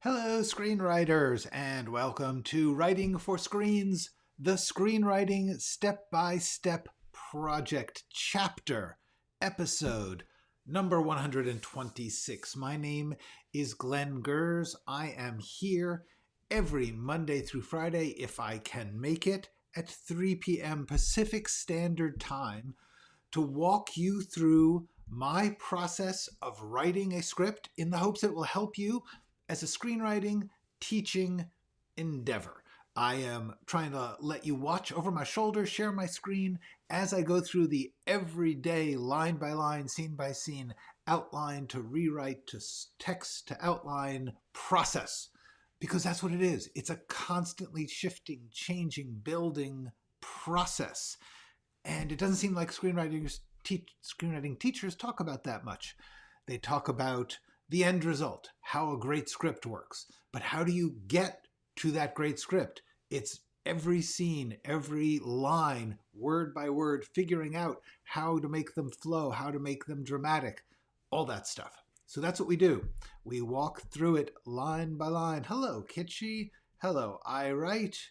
Hello, screenwriters, and welcome to Writing for Screens, the screenwriting step-by-step project chapter, episode number 126. My name is Glenn Gers. I am here every Monday through Friday, if I can make it, at 3 p.m. Pacific Standard Time to walk you through my process of writing a script in the hopes it will help you as a screenwriting teaching endeavor. I am trying to let you watch over my shoulder, share my screen as I go through the everyday line by line, scene by scene, outline to rewrite to text to outline process. Because that's what it is. It's a constantly shifting, changing, building process. And it doesn't seem like screenwriting teachers talk about that much. They talk about the end result, how a great script works. But how do you get to that great script? It's every scene, every line, word by word, figuring out how to make them flow, how to make them dramatic, all that stuff. So that's what we do. We walk through it line by line. Hello, Kitschy. Hello, I write.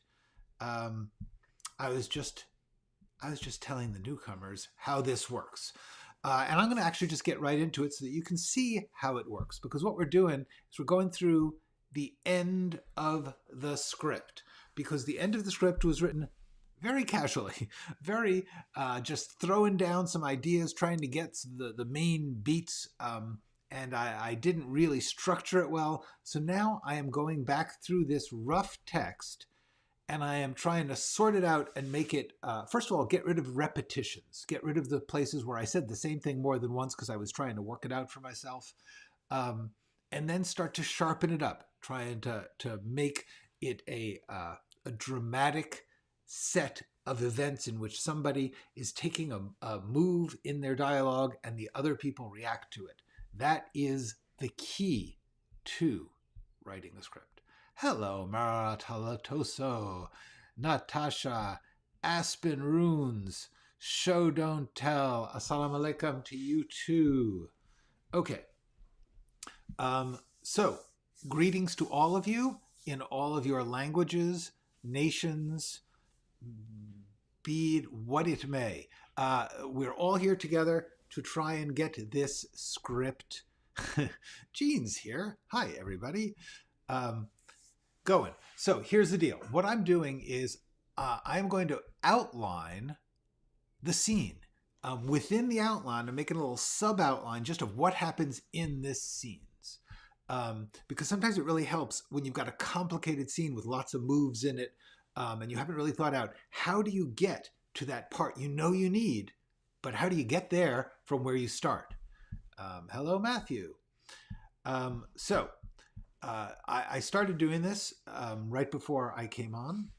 I was just telling the newcomers how this works. And I'm going to actually just get right into it so that you can see how it works. Because what we're doing is we're going through the end of the script. Because the end of the script was written very casually, very just throwing down some ideas, trying to get the main beats. And I didn't really structure it well. So now I am going back through this rough text and I am trying to sort it out and make it, first of all, get rid of repetitions. Get rid of the places where I said the same thing more than once because I was trying to work it out for myself. And then start to sharpen it up, trying to make it a dramatic set of events in which somebody is taking a move in their dialogue and the other people react to it. That is the key to writing a script. Hello, Mara Talatoso, Natasha, Aspen Runes, Show Don't Tell. Assalamu alaikum to you too. Okay. So, greetings to all of you in all of your languages, nations, be it what it may. We're all here together to try and get this script. Jean's here. Hi, everybody. Going. So here's the deal. What I'm doing is I'm going to outline the scene. Within the outline, I'm making a little sub-outline just of what happens in this scenes. Because sometimes it really helps when you've got a complicated scene with lots of moves in it and you haven't really thought out how do you get to that part you know you need, but how do you get there from where you start? Hello, Matthew. I started doing this right before I came on.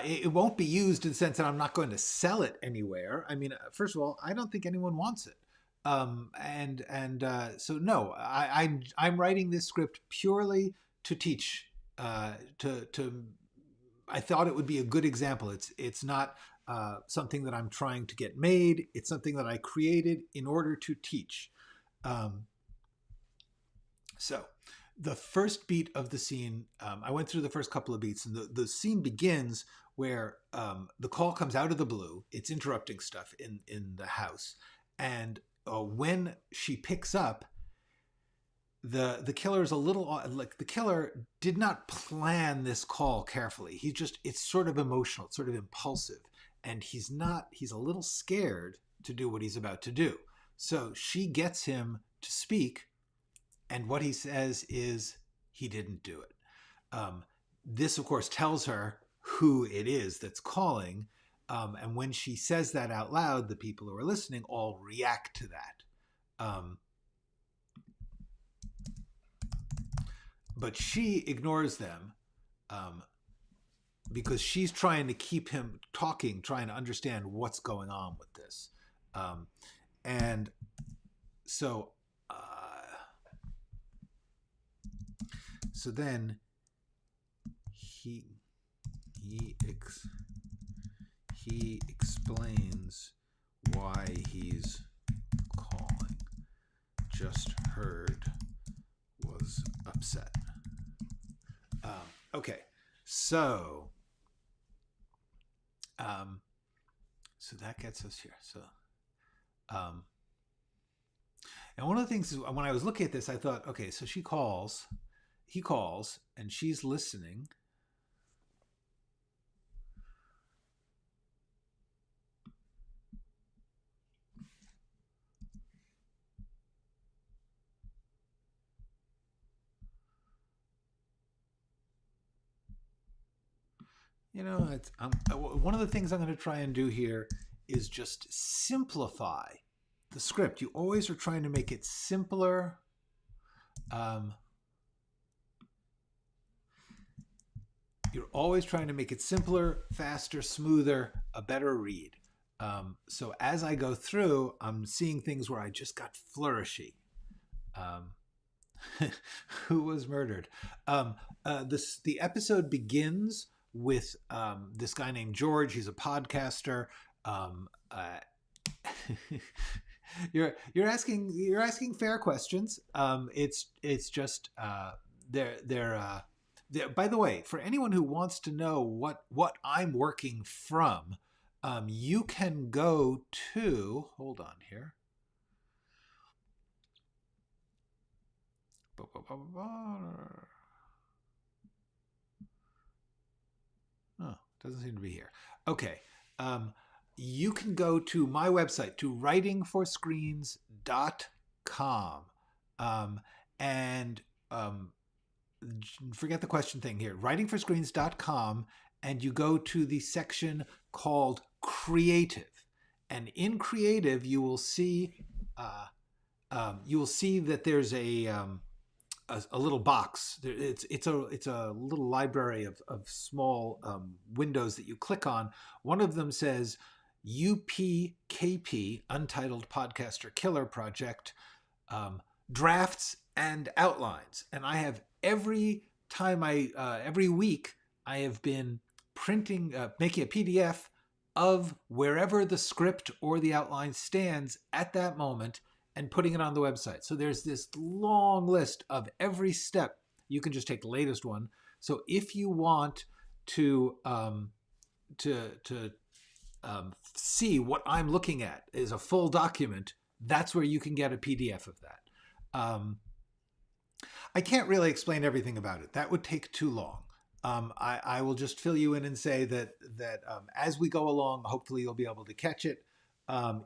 It won't be used in the sense that I'm not going to sell it anywhere. I mean, first of all, I don't think anyone wants it. So no, I'm writing this script purely to teach. I thought it would be a good example. It's not something that I'm trying to get made. It's something that I created in order to teach. So the first beat of the scene, I went through the first couple of beats, and the scene begins where the call comes out of the blue. It's interrupting stuff in the house. And when she picks up, the killer is a little like the killer did not plan this call carefully. It's sort of emotional, it's sort of impulsive. And he's a little scared to do what he's about to do. So she gets him to speak, and what he says is he didn't do it. This, of course, tells her who it is that's calling. And when she says that out loud, the people who are listening all react to that. But she ignores them. Because she's trying to keep him talking, trying to understand what's going on with this. And so then he explains why he's heard was upset. Okay, so so that gets us here. So, and one of the things is when I was looking at this, I thought, okay, so he calls, and she's listening. You know, one of the things I'm going to try and do here is just simplify the script. You always are trying to make it simpler. You're always trying to make it simpler, faster, smoother, a better read. So as I go through, I'm seeing things where I just got flourishy. Who was murdered? The episode begins with this guy named George. He's a podcaster. You're asking fair questions. It's just they're by the way, for anyone who wants to know what I'm working from, you can go to, hold on here. Oh, doesn't seem to be here. Okay. You can go to my website, to writingforscreens.com. And forget the question thing here. Writingforscreens.com, and you go to the section called Creative. And in Creative, you will see that there's a little box. It's a little library of small windows that you click on. One of them says UPKP, Untitled Podcaster Killer Project, drafts and outlines. And I have every week I have been printing, making a PDF of wherever the script or the outline stands at that moment, and putting it on the website. So there's this long list of every step. You can just take the latest one. So if you want to see what I'm looking at is a full document, that's where you can get a PDF of that. I can't really explain everything about it. That would take too long. I will just fill you in and say that as we go along, hopefully you'll be able to catch it.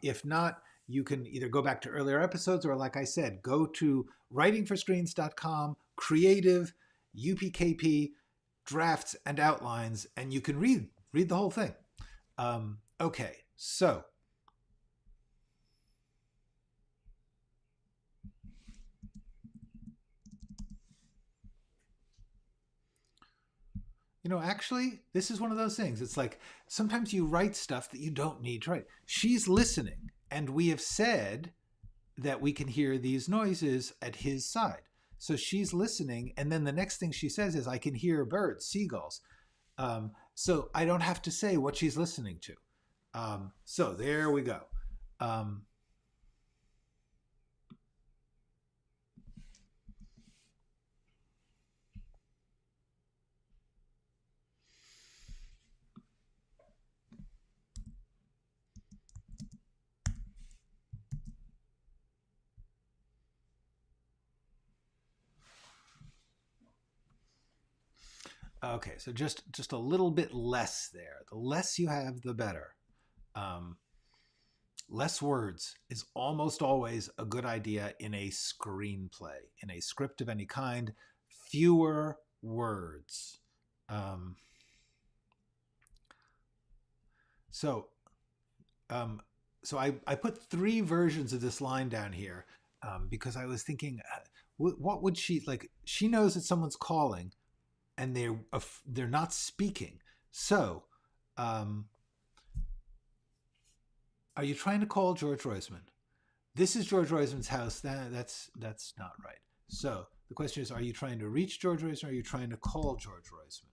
If not, you can either go back to earlier episodes, or like I said, go to writingforscreens.com, Creative, UPKP, Drafts and Outlines, and you can read the whole thing. Okay, so actually, this is one of those things. It's like sometimes you write stuff that you don't need to write. She's listening, and we have said that we can hear these noises at his side. So she's listening, and then the next thing she says is, I can hear birds, seagulls. So I don't have to say what she's listening to. So there we go. Okay, so just a little bit less there. The less you have, the better. Less words is almost always a good idea in a screenplay, in a script of any kind. Fewer words. So I put 3 versions of this line down here because I was thinking, what would she like? She knows that someone's calling, and they're not speaking. So, are you trying to call George Roisman? This is George Roisman's house. That's not right. So the question is, are you trying to reach George Roisman, or are you trying to call George Roisman?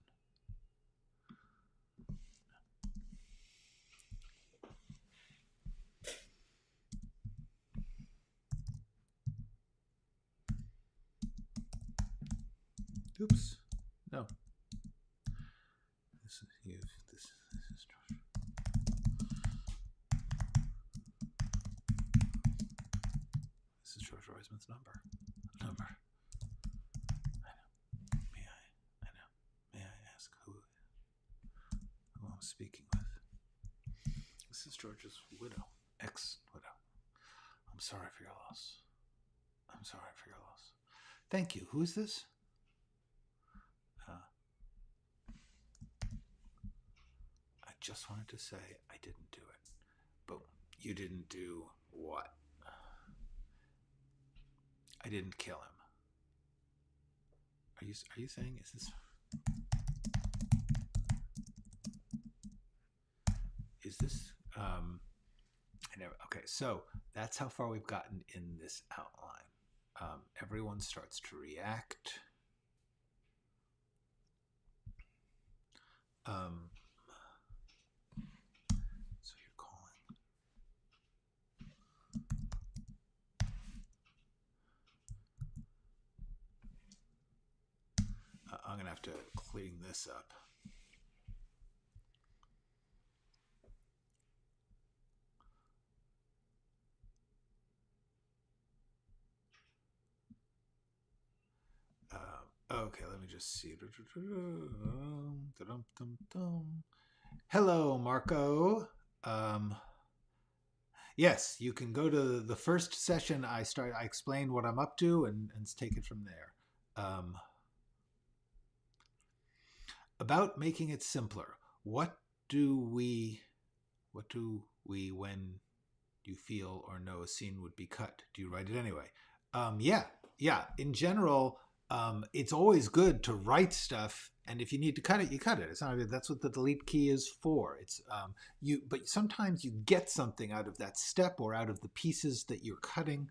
Oops. No. This is you. This is Josh. This is George Roisman's number. I know. I know. May I ask who I'm speaking with? This is George's widow, ex-widow. I'm sorry for your loss. I'm sorry for your loss. Thank you. Who is this? I just wanted to say I didn't do it. But you didn't do what? I didn't kill him. Are you saying, is this... Okay, so that's how far we've gotten in this outline. Everyone starts to react. So you're calling. I'm going to have to clean this up. Okay, let me just see. Hello, Marco. Yes, you can go to the first session. I explain what I'm up to and take it from there. About making it simpler. What do we when you feel or know a scene would be cut? Do you write it anyway? Yeah. In general, it's always good to write stuff, and if you need to cut it, you cut it. It's not. That's what the delete key is for. It's but sometimes you get something out of that step or out of the pieces that you're cutting.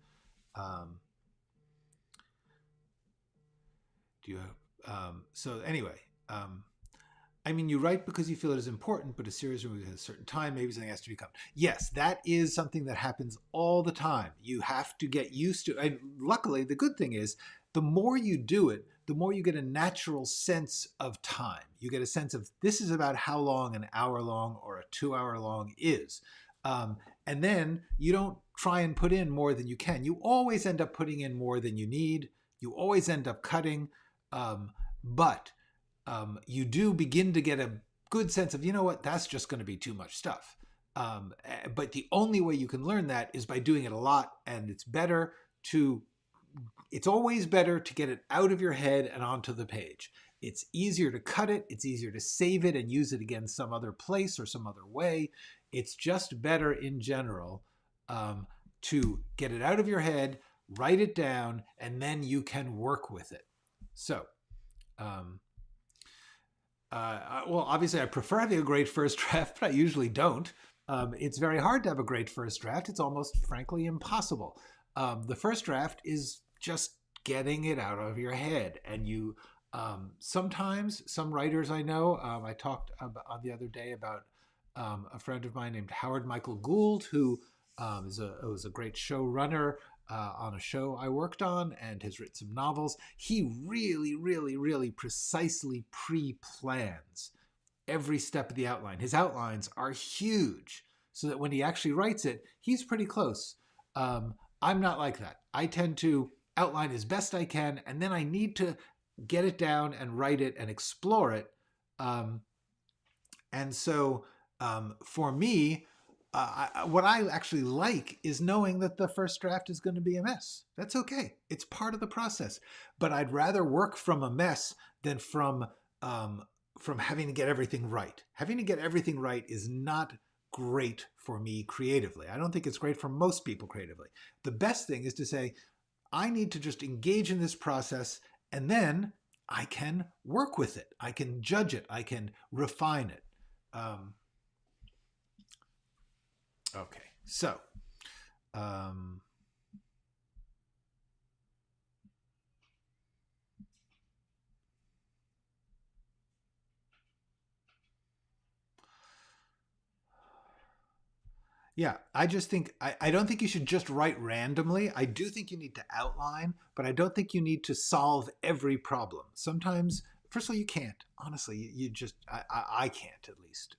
So anyway, I mean, you write because you feel it is important, but a series moves at a certain time, maybe something has to become. Yes, that is something that happens all the time. You have to get used to, and luckily the good thing is, the more you do it, the more you get a natural sense of time. You get a sense of, this is about how long an hour long or a 2 hour long is. And then you don't try and put in more than you can. You always end up putting in more than you need. You always end up cutting, but you do begin to get a good sense of, you know what, that's just going to be too much stuff. But the only way you can learn that is by doing it a lot, and it's always better to get it out of your head and onto the page. It's easier to cut it. It's easier to save it and use it again some other place or some other way. It's just better in general to get it out of your head, write it down, and then you can work with it. So, well, obviously I prefer having a great first draft, but I usually don't. It's very hard to have a great first draft. It's almost, frankly, impossible. The first draft is just getting it out of your head. And you, sometimes, some writers I know, I talked on the other day about a friend of mine named Howard Michael Gould, who was a great showrunner on a show I worked on and has written some novels. He really, really, really precisely pre-plans every step of the outline. His outlines are huge, so that when he actually writes it, he's pretty close. I'm not like that. I tend to outline as best I can, and then I need to get it down and write it and explore it. And so for me, what I actually like is knowing that the first draft is going to be a mess. That's okay. It's part of the process. But I'd rather work from a mess than from having to get everything right. Having to get everything right is not great for me creatively. I don't think it's great for most people creatively. The best thing is to say, I need to just engage in this process, and then I can work with it. I can judge it. I can refine it. Okay, so Yeah, I just think I don't think you should just write randomly. I do think you need to outline, but I don't think you need to solve every problem. Sometimes, first of all, you can't. Honestly, you just I can't at least.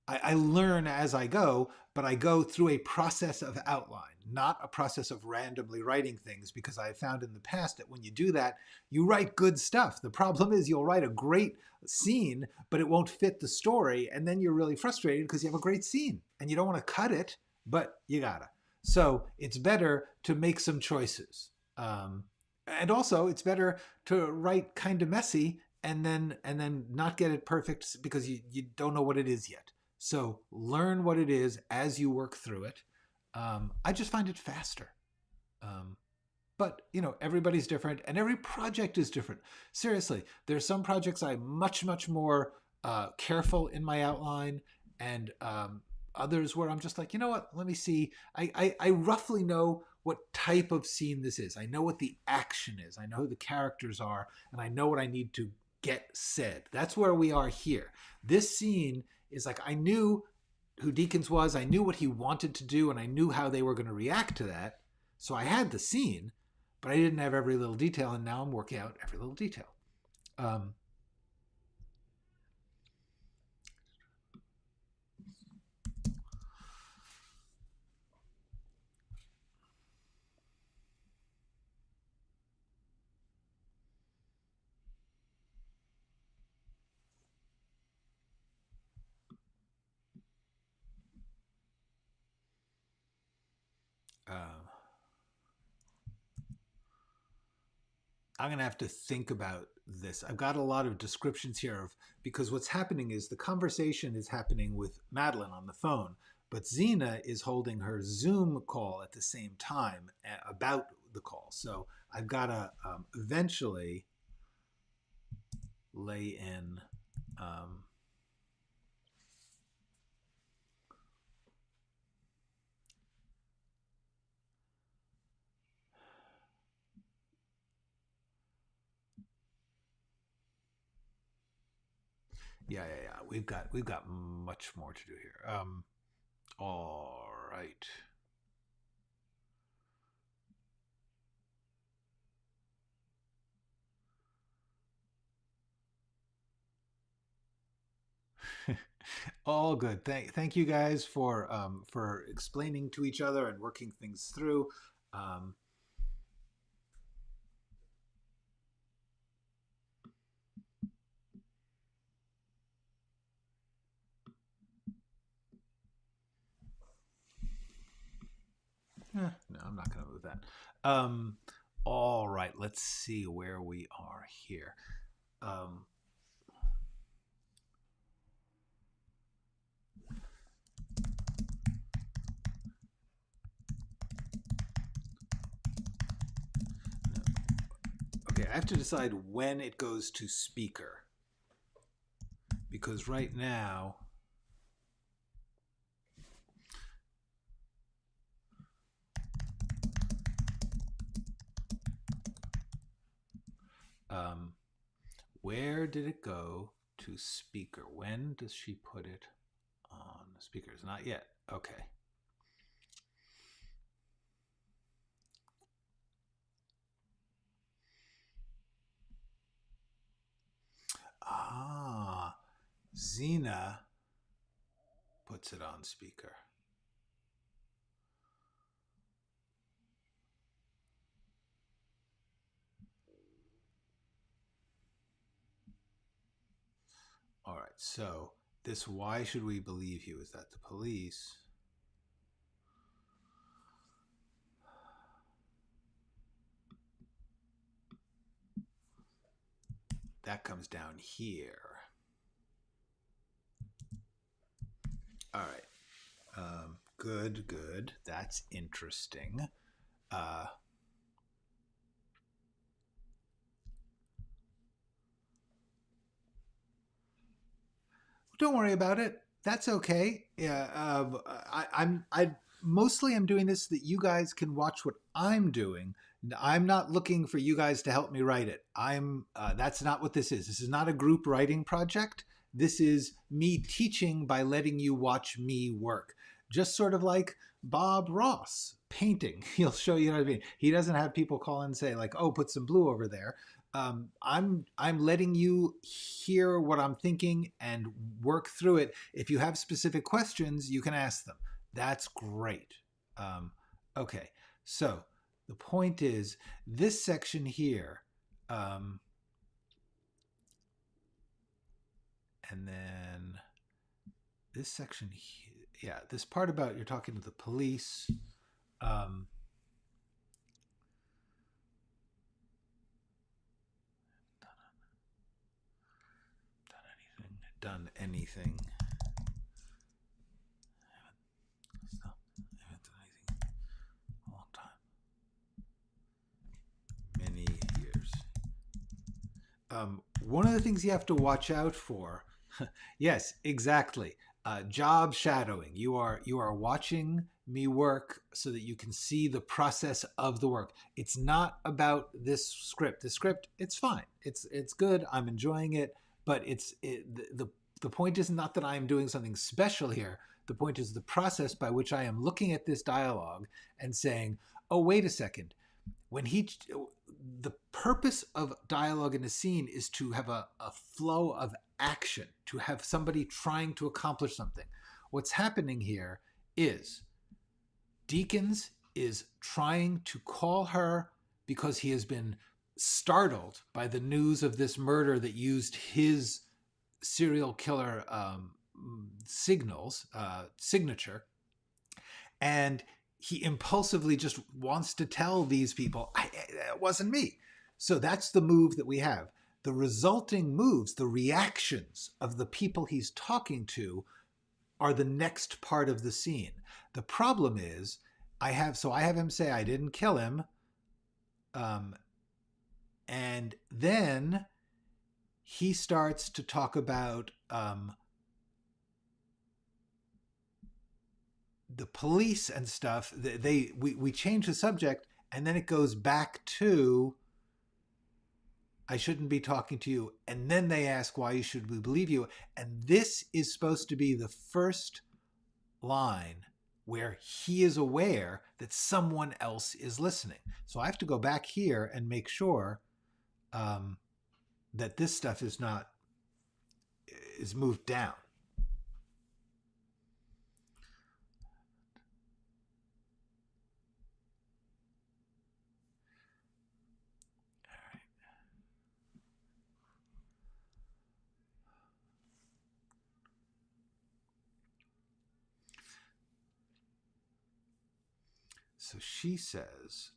I learn as I go, but I go through a process of outline, not a process of randomly writing things, because I have found in the past that when you do that, you write good stuff. The problem is you'll write a great scene, but it won't fit the story. And then you're really frustrated because you have a great scene and you don't want to cut it, but you gotta. So it's better to make some choices. And also it's better to write kind of messy and then not get it perfect because you don't know what it is yet. So learn what it is as you work through it. I just find it faster. Um, but everybody's different and every project is different. Seriously, there's some projects I'm much more careful in my outline, and others where I'm just like, you know what? Let me see. I roughly know what type of scene this is. I know what the action is. I know who the characters are, and I know what I need to get said. That's where we are here. This scene is like, I knew who Deakins was, I knew what he wanted to do, and I knew how they were going to react to that. So I had the scene, but I didn't have every little detail, and now I'm working out every little detail. Um, uh, I'm going to have to think about this. I've got a lot of descriptions here of, because what's happening is the conversation is happening with Madeline on the phone, but Xena is holding her Zoom call at the same time about the call. So I've got to eventually lay in yeah. We've got much more to do here. All right. All good. Thank you guys for explaining to each other and working things through. Um, no, I'm not going to move that. All right. Let's see where we are here. Um, okay, I have to decide when it goes to speaker, because right now where did it go to speaker? When does she put it on speakers? Not yet. Okay. Ah, Xena puts it on speaker. All right, so this, why should we believe you? Is that the police? That comes down here. All right. Good. That's interesting. Don't worry about it. That's okay. Yeah, I mostly am doing this so that you guys can watch what I'm doing. I'm not looking for you guys to help me write it. That's not what this is. This is not a group writing project. This is me teaching by letting you watch me work. just sort of like Bob Ross painting. He'll show you what I mean. He doesn't have people call and say like, "Oh, put some blue over there." I'm letting you hear what I'm thinking and work through it. If you have specific questions, you can ask them. That's great. Okay, so the point is this section here, and then this section here, yeah, this part about you're talking to the police. Done anything. Haven't done anything a long time. Many years. One of the things you have to watch out for, yes, exactly. Job shadowing. You are watching me work so that you can see the process of the work. It's not about this script. The script, it's fine. It's good. I'm enjoying it. But the point is not that I am doing something special here. The point is the process by which I am looking at this dialogue and saying, "Oh, wait a second. When the purpose of dialogue in a scene is to have a flow of action, to have somebody trying to accomplish something. What's happening here is Deakins is trying to call her because he has been startled by the news of this murder that used his serial killer signature, and he impulsively just wants to tell these people, it wasn't me. So that's the move that we have. The resulting moves, the reactions of the people he's talking to, are the next part of the scene. The problem is, I have him say, "I didn't kill him," and then he starts to talk about the police and stuff. We change the subject, and then it goes back to, "I shouldn't be talking to you," and then they ask, "Why should we believe you?" And this is supposed to be the first line where he is aware that someone else is listening. So I have to go back here and make sure that this stuff is moved down. So he says,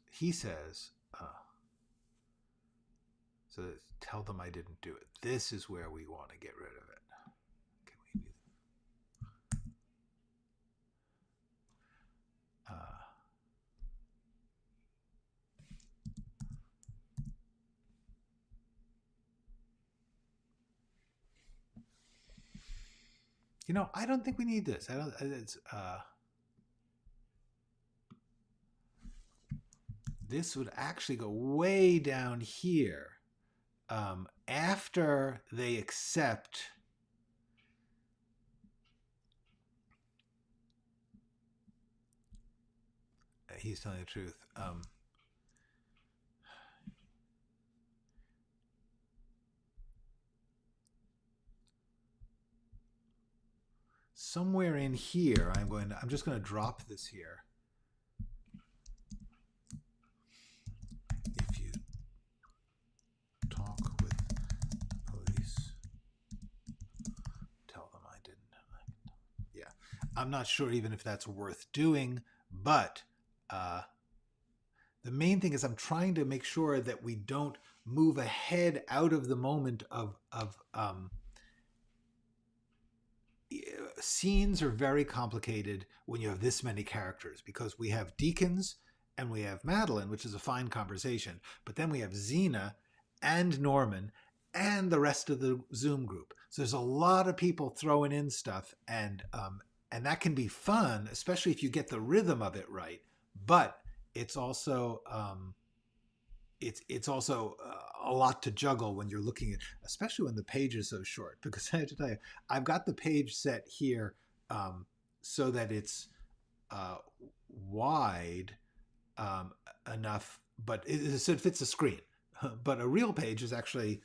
so tell them I didn't do it. This is where we want to get rid of it. Can we do I don't think we need this. This would actually go way down here. After they accept he's telling the truth. Somewhere in here, I'm just going to drop this here. If you talk with police, tell them I didn't. Yeah, I'm not sure even if that's worth doing, but the main thing is I'm trying to make sure that we don't move ahead out of the moment of scenes are very complicated when you have this many characters, because we have Deakins and we have Madeline, which is a fine conversation, but then we have Xena and Norman and the rest of the Zoom group. So there's a lot of people throwing in stuff, and that can be fun, especially if you get the rhythm of it right. But it's also it's also a lot to juggle when you're looking at, especially when the page is so short. Because I have to tell you, I've got the page set here so that it's uh, wide enough, but so it fits the screen. But a real page is actually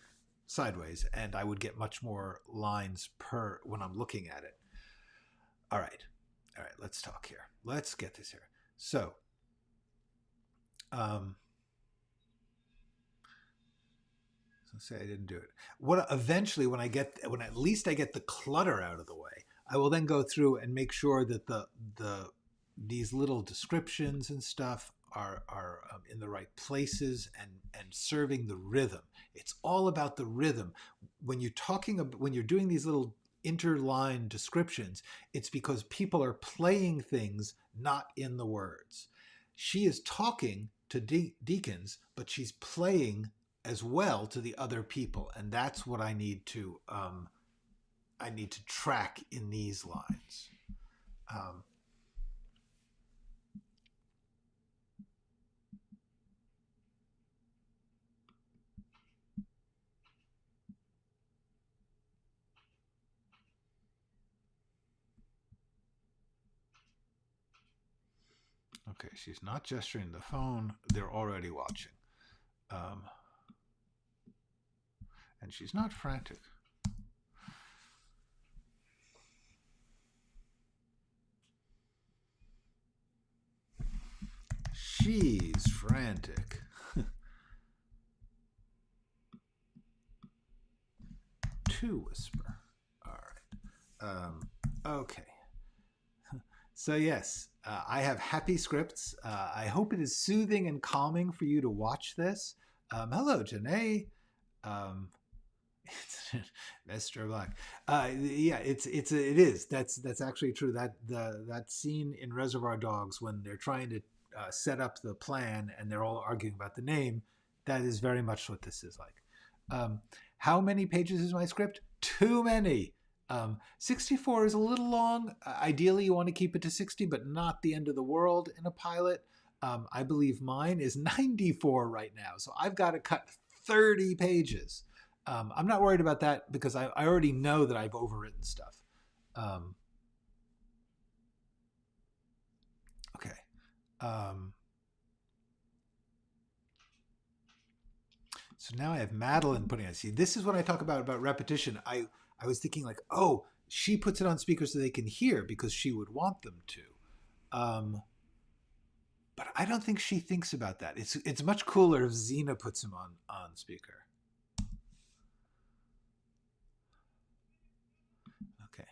sideways, and I would get much more lines per when I'm looking at it. All right, let's talk here. Let's get this here. So, let's say I didn't do it. What eventually, when at least I get the clutter out of the way, I will then go through and make sure that these little descriptions and stuff are in the right places and serving the rhythm. It's all about the rhythm. When you're doing these little interline descriptions, it's because people are playing things not in the words. She is talking to Deacons, but she's playing as well to the other people, and that's what I need to track in these lines. Okay, she's not gesturing the phone. They're already watching. And she's not frantic. She's frantic. To whisper. All right. Okay. So yes, I have happy scripts. I hope it is soothing and calming for you to watch this. Hello, Janae. Mr. Black. Yeah, it is. That's actually true. That scene in Reservoir Dogs when they're trying to set up the plan and they're all arguing about the name, that is very much what this is like. How many pages is my script? Too many. 64 is a little long. Ideally, you want to keep it to 60, but not the end of the world in a pilot. I believe mine is 94 right now, so I've got to cut 30 pages. I'm not worried about that because I already know that I've overwritten stuff. Okay. So now I have Madeline putting it. See, this is what I talk about repetition. I was thinking like, oh, she puts it on speaker so they can hear because she would want them to. But I don't think she thinks about that. It's much cooler if Xena puts him on speaker. Okay.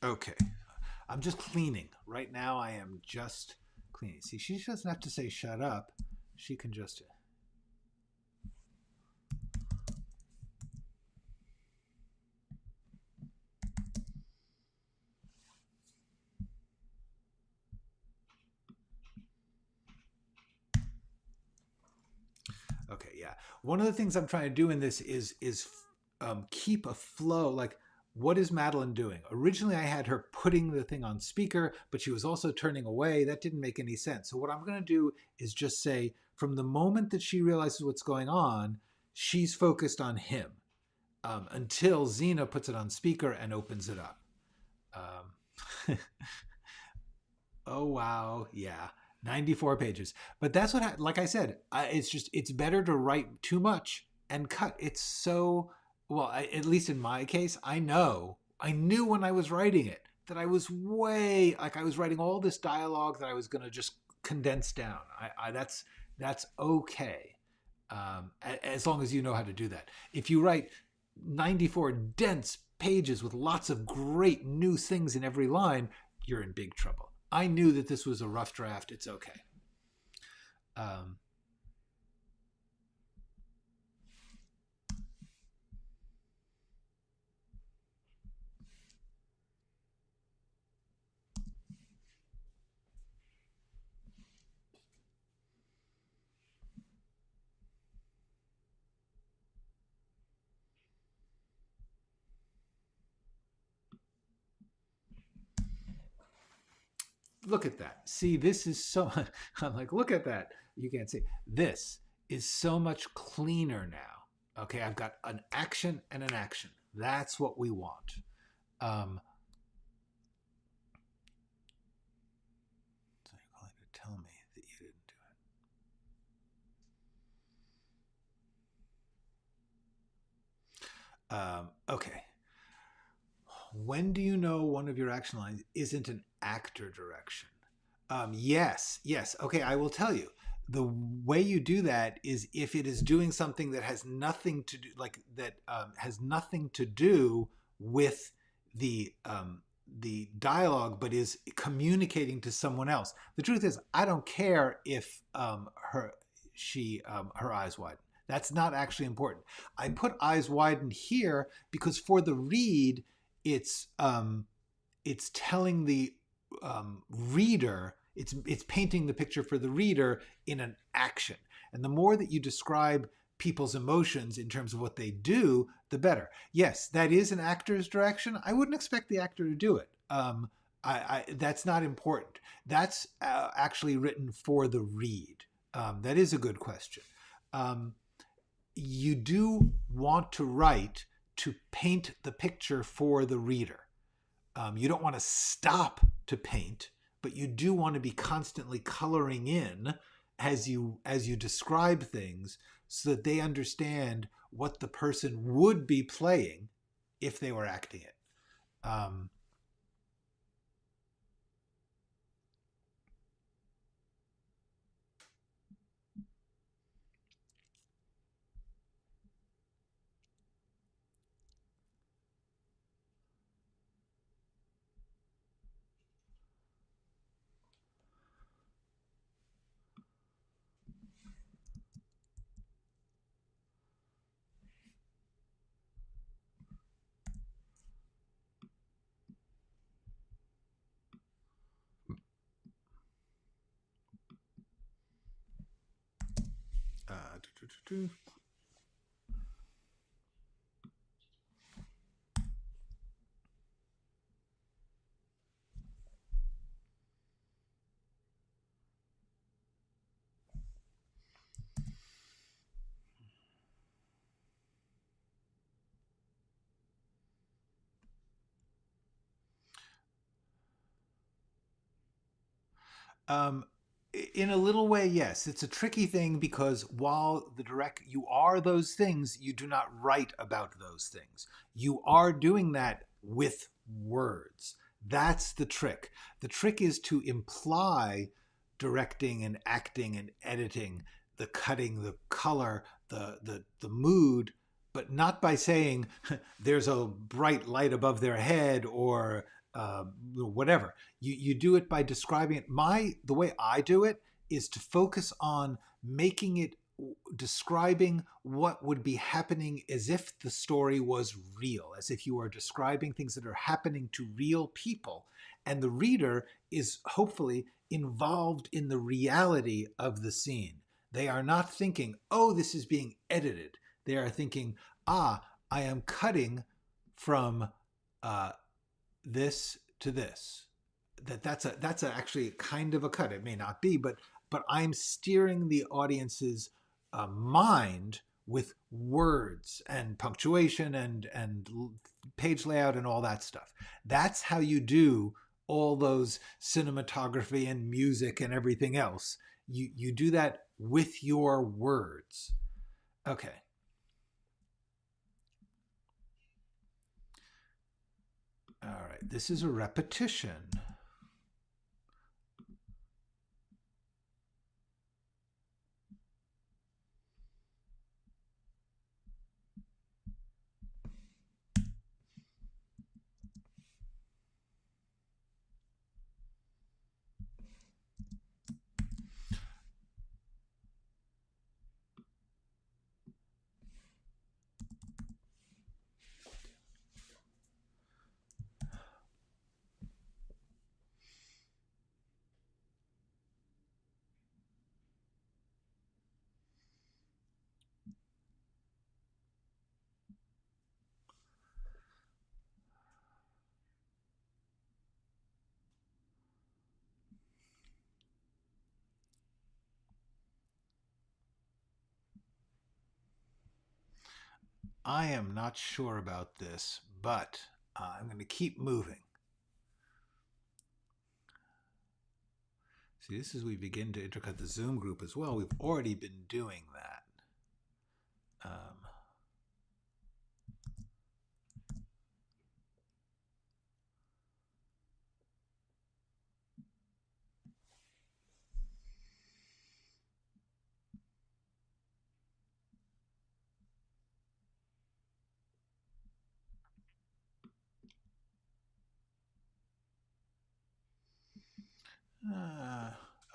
Okay. I'm just cleaning. Right now I am just cleaning. See, she doesn't have to say shut up. She can just... Okay, yeah. One of the things I'm trying to do in this is keep a flow. Like, what is Madeline doing? Originally, I had her putting the thing on speaker, but she was also turning away. That didn't make any sense. So what I'm going to do is just say, from the moment that she realizes what's going on, she's focused on him until Xena puts it on speaker and opens it up. Oh, wow. Yeah. 94 pages. But that's what, like I said, it's better to write too much and cut. It's so, well, at least in my case, I knew when I was writing it that I was I was writing all this dialogue that I was going to just condense down. That's okay. As long as you know how to do that. If you write 94 dense pages with lots of great new things in every line, you're in big trouble. I knew that this was a rough draft. It's okay. Look at that. See, this is so, I'm like, look at that. You can't see. This is so much cleaner now. Okay, I've got an action and an action. That's what we want. So you're going to tell me that you didn't do it. Okay. When do you know one of your action lines isn't an actor direction? Yes. Okay, I will tell you. The way you do that is if it is doing something that has nothing to do, like that has nothing to do with the dialogue, but is communicating to someone else. The truth is, I don't care if her eyes widen. That's not actually important. I put eyes widen here because for the read, it's telling the reader, it's painting the picture for the reader in an action. And the more that you describe people's emotions in terms of what they do, the better. Yes, that is an actor's direction. I wouldn't expect the actor to do it. That's not important. That's actually written for the read. That is a good question. You do want to write to paint the picture for the reader. You don't want to stop to paint, but you do want to be constantly coloring in as you describe things so that they understand what the person would be playing if they were acting it. In a little way, yes. It's a tricky thing because while you are those things, you do not write about those things. You are doing that with words. That's the trick. The trick is to imply directing and acting and editing, the cutting, the color, the mood, but not by saying there's a bright light above their head or whatever. You do it by describing it. The way I do it is to focus on making it, describing what would be happening as if the story was real, as if you are describing things that are happening to real people, and the reader is hopefully involved in the reality of the scene. They are not thinking, oh, this is being edited. They are thinking, I am cutting from this to this. That's actually kind of a cut. It may not be, but I'm steering the audience's mind with words and punctuation and page layout and all that stuff. That's how you do all those cinematography and music and everything else. You do that with your words. Okay. All right, this is a repetition. I am not sure about this, but I'm going to keep moving. See, this is we begin to intercut the Zoom group as well. We've already been doing that.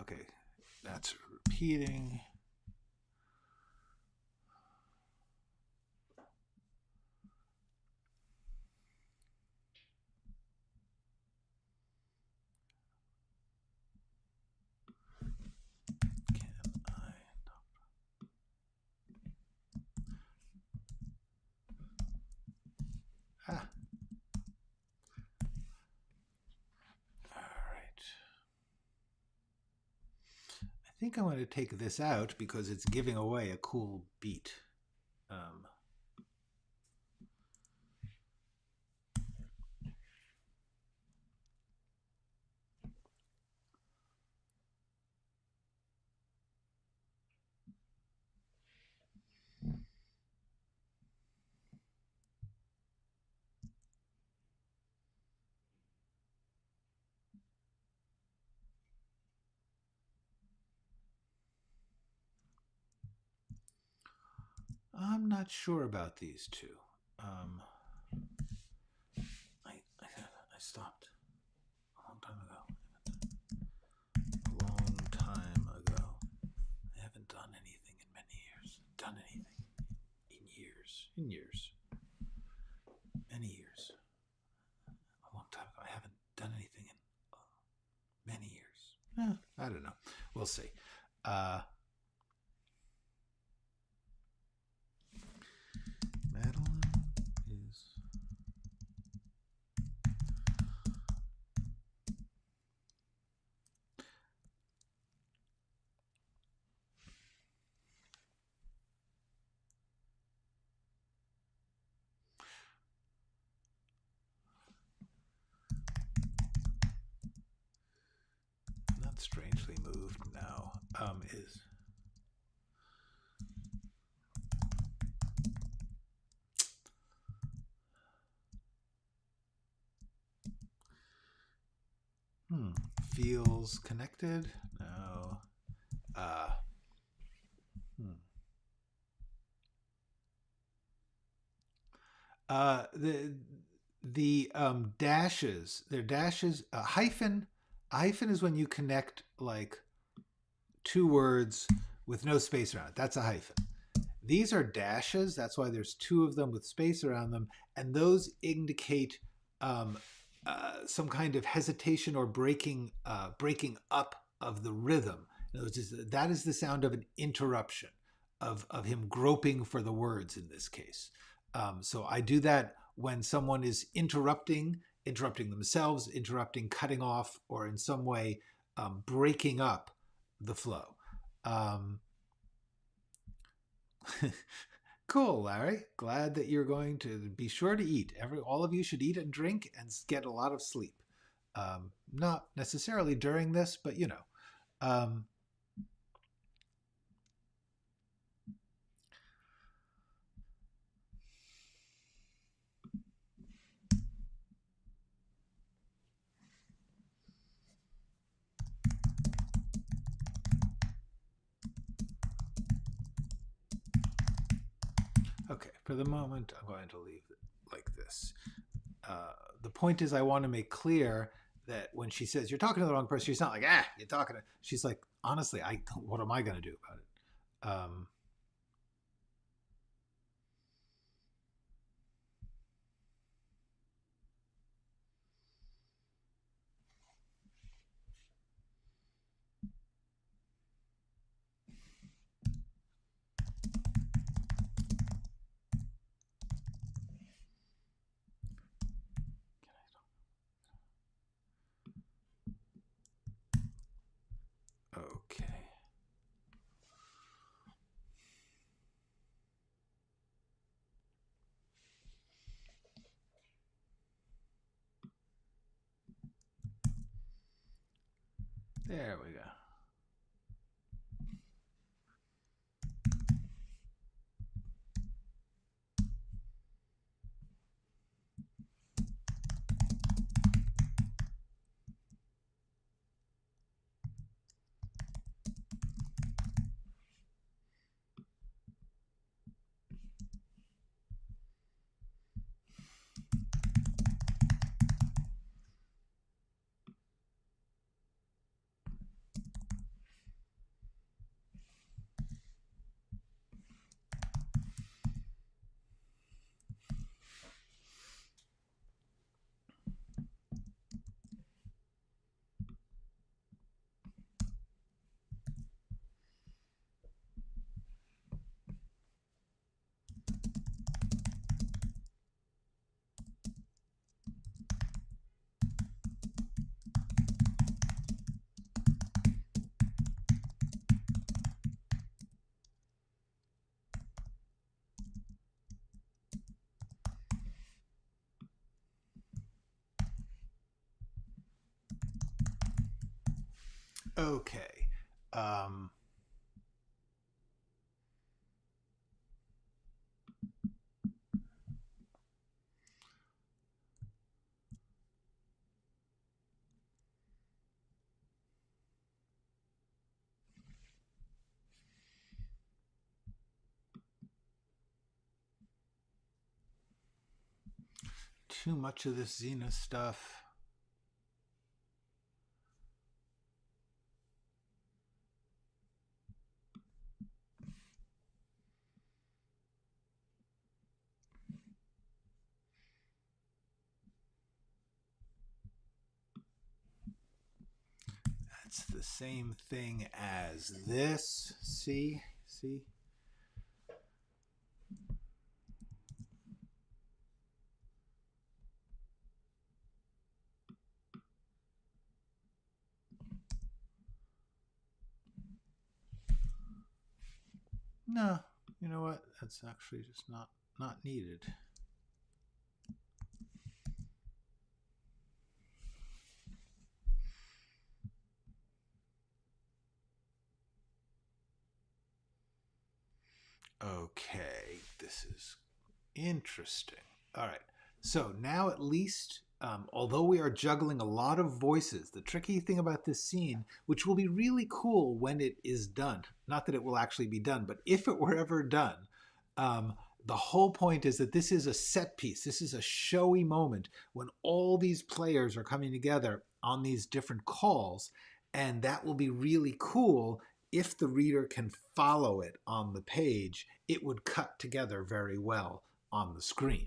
Okay, that's repeating. Ah. All right. I think I want to take this out because it's giving away a cool beat. I'm not sure about these two. I stopped a long time ago. A long time ago. I haven't done anything in many years. Done anything in years. In years. Many years. A long time ago. I haven't done anything in many years. I don't know. We'll see. Madeline is not strangely moved now. Is feels connected? No. The dashes, they're dashes. A hyphen is when you connect like two words with no space around it. That's a hyphen. These are dashes. That's why there's two of them with space around them, and those indicate some kind of hesitation or breaking up of the rhythm. That is the sound of an interruption, of him groping for the words in this case. So I do that when someone is interrupting themselves, cutting off, or in some way breaking up the flow. Cool, Larry. Glad that you're going to be sure to eat. All of you should eat and drink and get a lot of sleep. Not necessarily during this, but you know. Okay, for the moment, I'm going to leave it like this. The point is, I want to make clear that when she says, you're talking to the wrong person, she's not like, you're talking to, she's like, honestly, what am I going to do about it? Okay. There we go. Okay. Too much of this Xena stuff. That's the same thing as this. See? See? No, you know what? That's actually just not needed. Okay, this is interesting. All right, so now at least, although we are juggling a lot of voices, the tricky thing about this scene, which will be really cool when it is done, not that it will actually be done, but if it were ever done, the whole point is that this is a set piece. This is a showy moment when all these players are coming together on these different calls, and that will be really cool. If the reader can follow it on the page, it would cut together very well on the screen.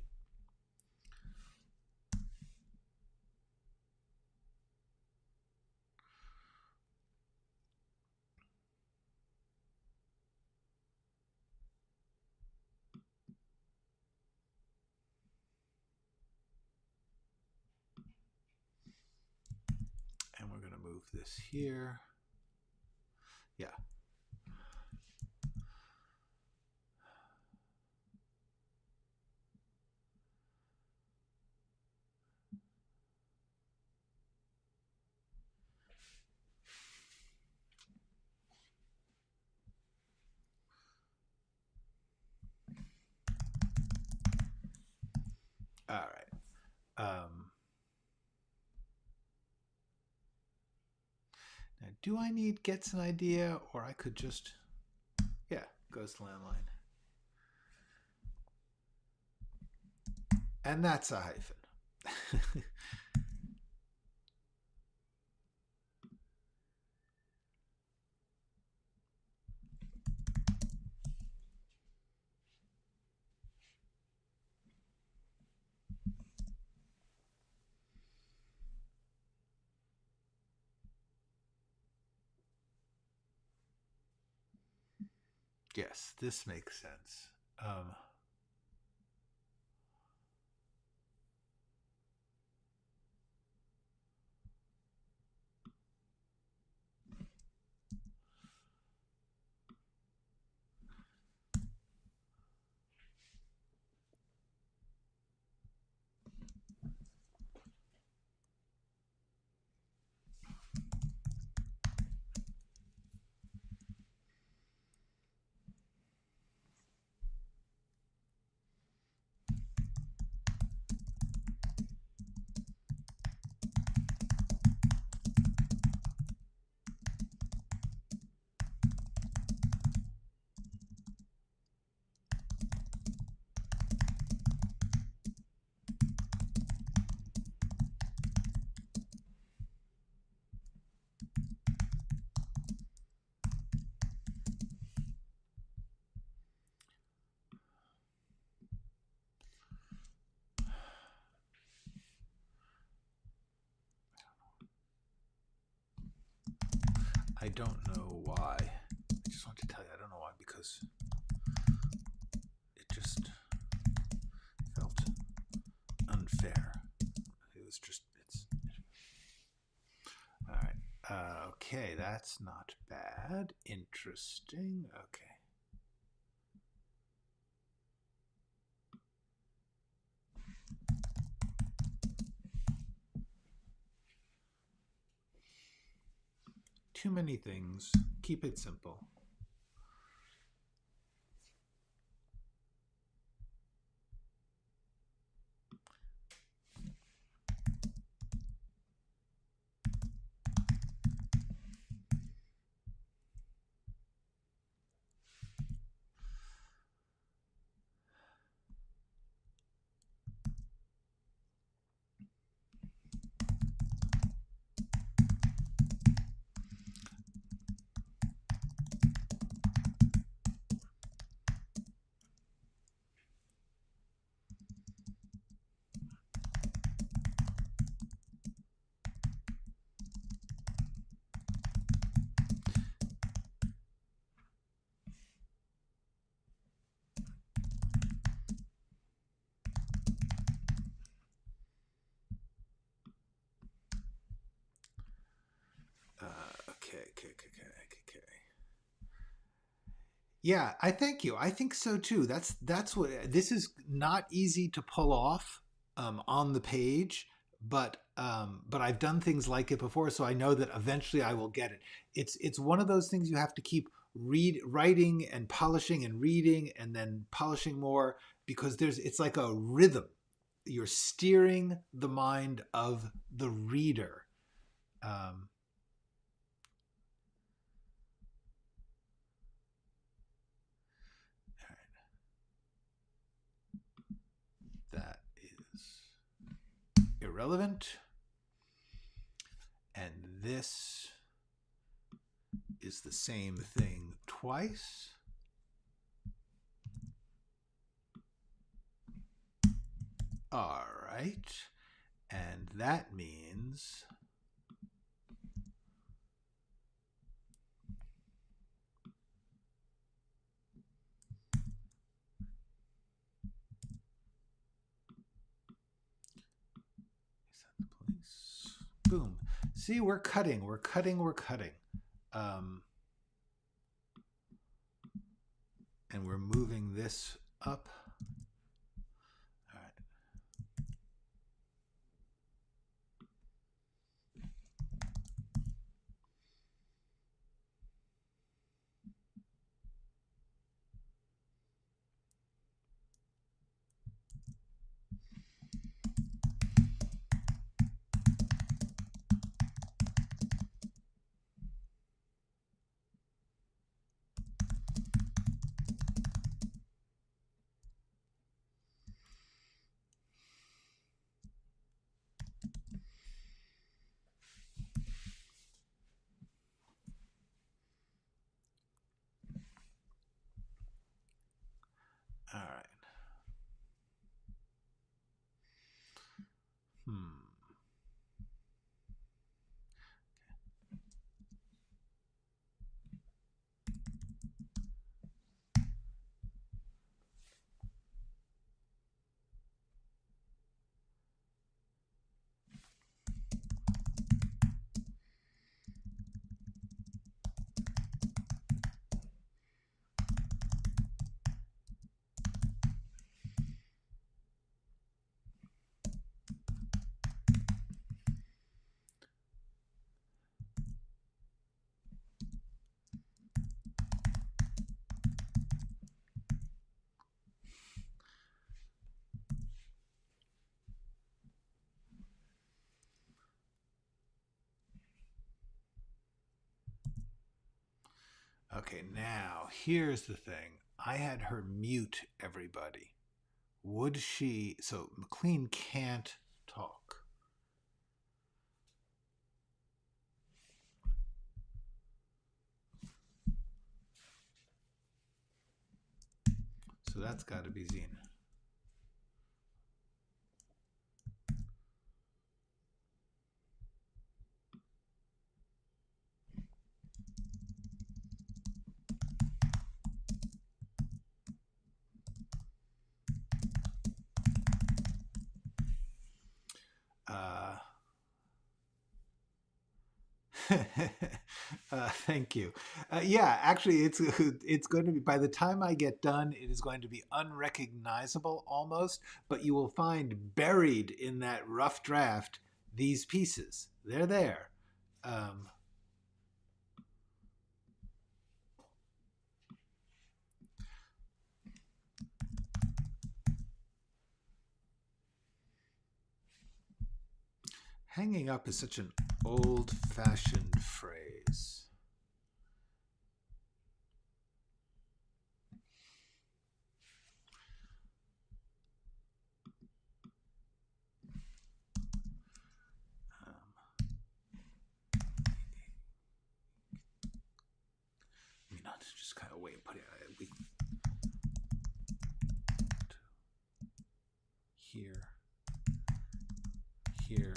And we're going to move this here. Yeah. All right. Now, do I need gets an idea, or I could just, yeah, goes to landline. And that's a hyphen. Yes, this makes sense. I don't know why. I just want to tell you, I don't know why, because it just felt unfair. It was just, all right. Okay, that's not bad. Interesting. Okay. Too many things. Keep it simple. Okay. Yeah, I thank you. I think so too. That's what this is. Not easy to pull off on the page, but I've done things like it before, so I know that eventually I will get it. It's one of those things you have to keep writing and polishing and reading and then polishing more, because it's like a rhythm. You're steering the mind of the reader. Um, that is irrelevant. And this is the same thing twice. All right. And that means is that the place? Boom. See, we're cutting. And we're moving this up. All right. All right. Okay, now here's the thing. I had her mute everybody. Would she? So McLean can't talk. So that's got to be Xena. Thank you. Yeah, actually, it's going to be, by the time I get done, it is going to be unrecognizable almost. But you will find buried in that rough draft these pieces. They're there. Um, Hanging up is such an old-fashioned phrase. Just kind of way of putting it. Here,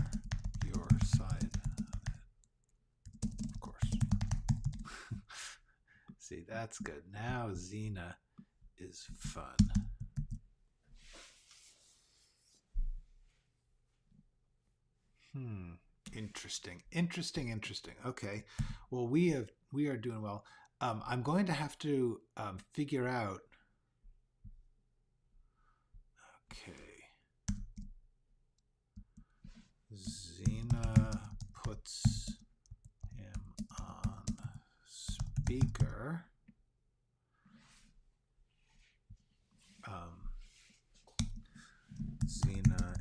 your side of it. Of course. See, that's good. Now Xena is fun. Interesting. Okay. Well, we are doing well. I'm going to have to figure out. Okay. Xena puts him on speaker. Xena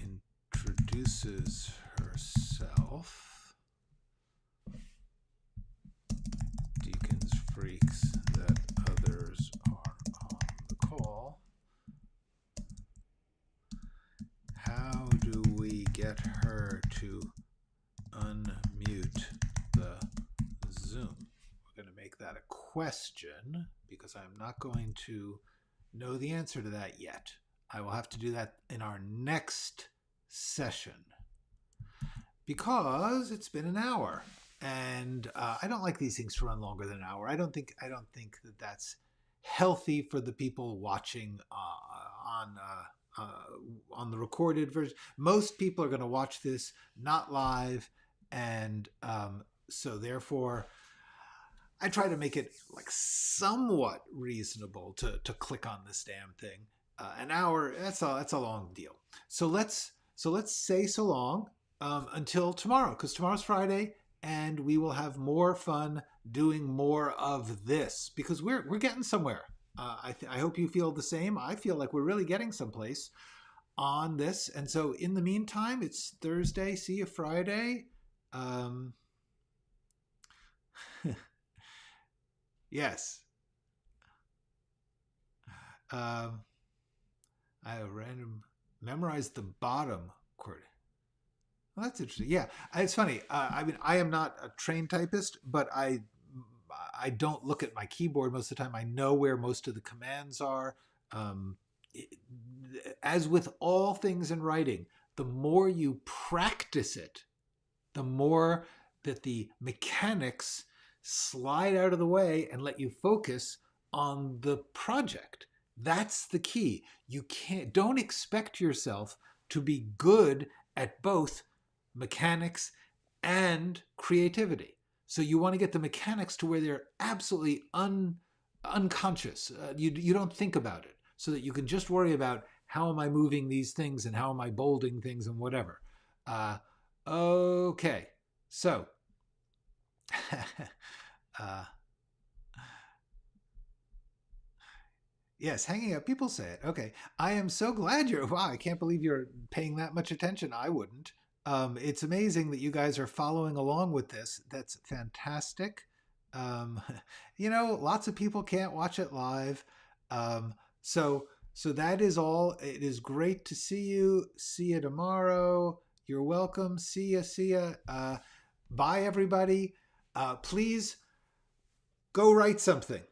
introduces herself. Deacons freaks that others are on the call. How do we get her to unmute the Zoom? We're going to make that a question because I'm not going to know the answer to that yet. I will have to do that in our next session because it's been an hour, and I don't like these things to run longer than an hour. I don't think that that's healthy for the people watching on the recorded version. Most people are going to watch this not live, and so therefore I try to make it like somewhat reasonable to click on this damn thing. An hour, that's a long deal. So let's say so long until tomorrow, because tomorrow's Friday, and we will have more fun doing more of this because we're getting somewhere. I hope you feel the same. I feel like we're really getting someplace on this. And so in the meantime, it's Thursday. See you Friday. Yes. I memorized the bottom chord. Well, that's interesting. Yeah, it's funny. I mean, I am not a trained typist, but I don't look at my keyboard most of the time. I know where most of the commands are. As with all things in writing, the more you practice it, the more that the mechanics slide out of the way and let you focus on the project. That's the key. Don't expect yourself to be good at both mechanics and creativity. So you want to get the mechanics to where they're absolutely unconscious. You don't think about it, so that you can just worry about how am I moving these things and how am I bolding things and whatever. Okay, so yes, hanging up. People say it. Okay, I am so glad you're. Wow, I can't believe you're paying that much attention. I wouldn't. It's amazing that you guys are following along with this. That's fantastic. Lots of people can't watch it live. So that is all. It is great to see you. See you tomorrow. You're welcome. See ya. Bye, everybody. Please go write something.